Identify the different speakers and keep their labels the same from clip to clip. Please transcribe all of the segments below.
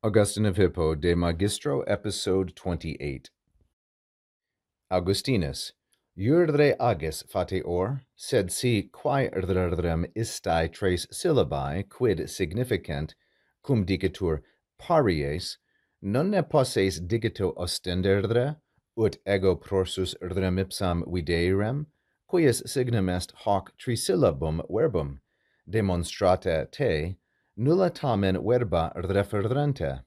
Speaker 1: Augustine of Hippo de Magistro, episode 28. Augustinus, Iurdre agis fateor, sed si quae rdrem istae tres syllabae quid significant, cum dicetur paries, non ne posses digito ostenderdre, ut ego prorsus rdrem ipsam videirem, quius signum est hoc trisyllabum verbum, demonstrata te, nulla tamen verba referente.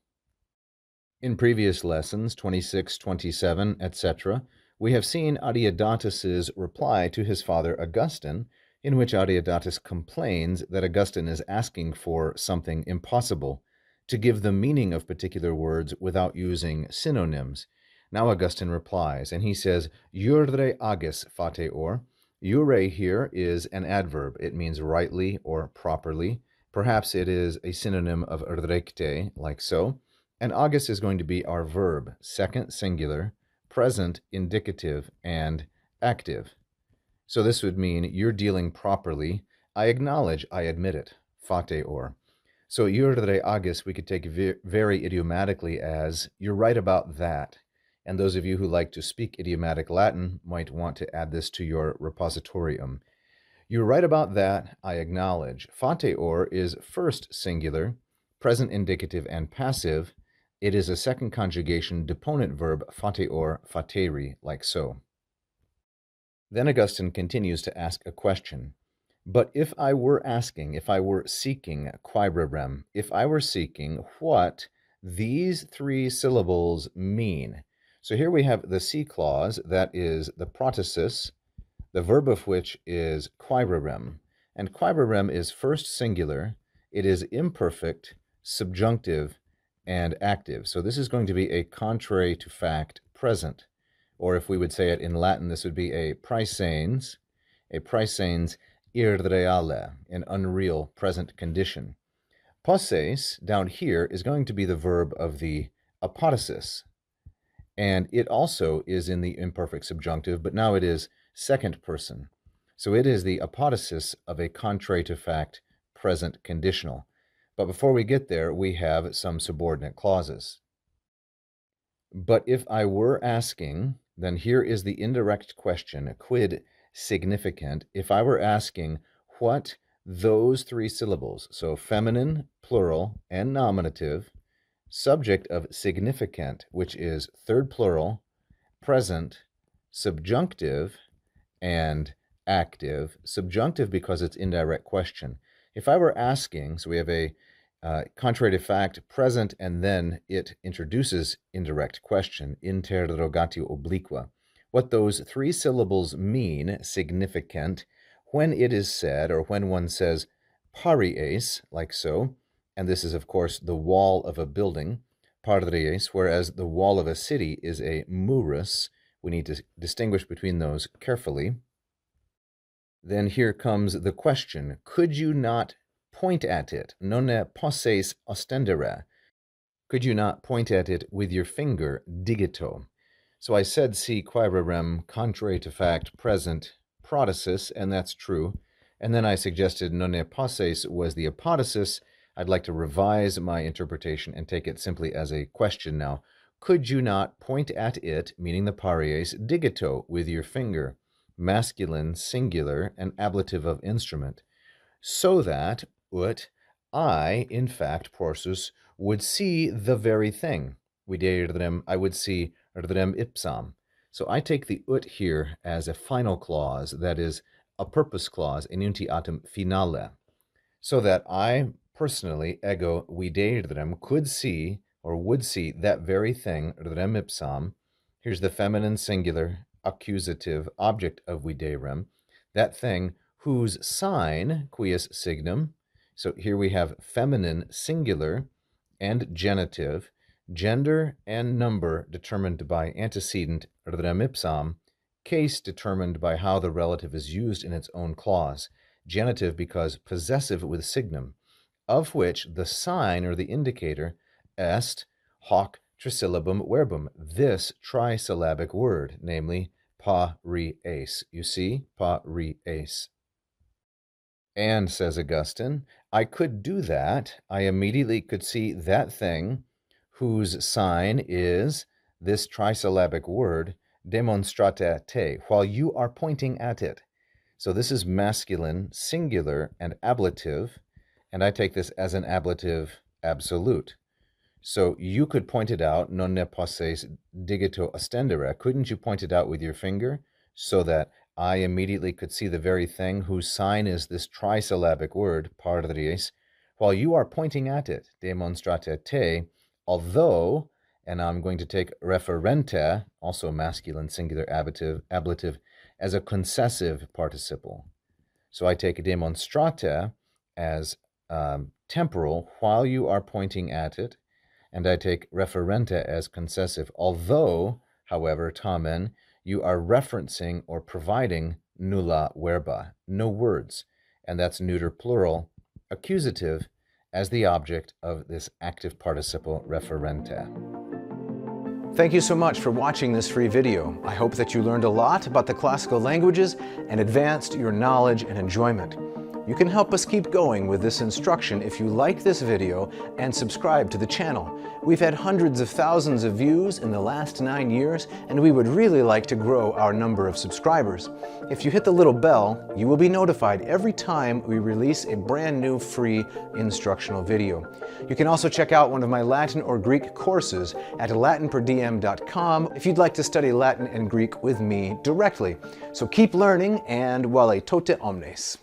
Speaker 1: In previous lessons, 26, 27, etc., we have seen Adeodatus's reply to his father Augustine, in which Adeodatus complains that Augustine is asking for something impossible, to give the meaning of particular words without using synonyms. Now Augustine replies, and he says, Iurdre agis fateor. Iure here is an adverb. It means rightly or properly. Perhaps it is a synonym of recte, like so. And agis is going to be our verb, second singular, present, indicative, and active. So this would mean you're dealing properly. I acknowledge, I admit it, fateor. So iurdre agis we could take very idiomatically as, you're right about that. And those of you who like to speak idiomatic Latin might want to add this to your repositorium. You're right about that, I acknowledge. Fateor is first singular, present indicative and passive. It is a second conjugation deponent verb fateor, fateri, like so. Then Augustine continues to ask a question. But if I were asking, if I were seeking, quaerem, if I were seeking what these three syllables mean. So here we have the C clause, that is the protasis, the verb of which is quaerem. And quaerem is first singular, it is imperfect, subjunctive, and active. So this is going to be a contrary to fact present. Or if we would say it in Latin, this would be a praesens irreale, an unreal present condition. Posses, down here, is going to be the verb of the apodosis. And it also is in the imperfect subjunctive, but now it is second person. So it is the apodosis of a contrary to fact present conditional. But before we get there, we have some subordinate clauses. But if I were asking, then here is the indirect question, quid significant, if I were asking what those three syllables, so feminine, plural, and nominative, subject of significant, which is third plural, present, subjunctive, and active. Subjunctive because it's indirect question. If I were asking, so we have a contrary to fact, present, and then it introduces indirect question, interrogatio obliqua. What those three syllables mean, significant, when it is said, or when one says paries, like so, and this is, of course, the wall of a building, paries, whereas the wall of a city is a murus. We need to distinguish between those carefully. Then here comes the question, could you not point at it? Non ne posses ostendere. Could you not point at it with your finger, digito? So I said si quaerem, contrary to fact, present, protasis, and that's true. And then I suggested non ne posses was the apodosis. I'd like to revise my interpretation and take it simply as a question now. Could you not point at it, meaning the paries, digito, with your finger? Masculine, singular, and ablative of instrument. So that, ut, I, in fact, prorsus, would see the very thing. I would see rdrem ipsam. So I take the ut here as a final clause, that is, a purpose clause, enuntiatum finale, so that I, personally, ego videirem, could see, or would see, that very thing, rdrem ipsam. Here's the feminine singular, accusative, object of videirem, that thing whose sign, quius signum, so here we have feminine singular and genitive, gender and number determined by antecedent rdrem ipsam, case determined by how the relative is used in its own clause, genitive because possessive with signum, of which the sign or the indicator est hoc trisyllabum verbum, this trisyllabic word, namely paries. You see, paries. And, says Augustine, I could do that. I immediately could see that thing whose sign is this trisyllabic word, demonstrate te, while you are pointing at it. So this is masculine, singular, and ablative, and I take this as an ablative absolute. So you could point it out, non ne posses digito ostendere. Couldn't you point it out with your finger so that I immediately could see the very thing whose sign is this trisyllabic word, patris, while you are pointing at it, demonstrate te, although, and I'm going to take referente, also masculine, singular, ablative, as a concessive participle. So I take demonstrate as temporal while you are pointing at it, and I take referente as concessive, although, however, tamen, you are referencing or providing nulla verba, no words, and that's neuter plural, accusative, as the object of this active participle referente. Thank you so much for watching this free video. I hope that you learned a lot about the classical languages and advanced your knowledge and enjoyment. You can help us keep going with this instruction if you like this video and subscribe to the channel. We've had hundreds of thousands of views in the last 9 years, and we would really like to grow our number of subscribers. If you hit the little bell, you will be notified every time we release a brand new free instructional video. You can also check out one of my Latin or Greek courses at LatinPerDiem.com if you'd like to study Latin and Greek with me directly. So keep learning, and vale tote omnes.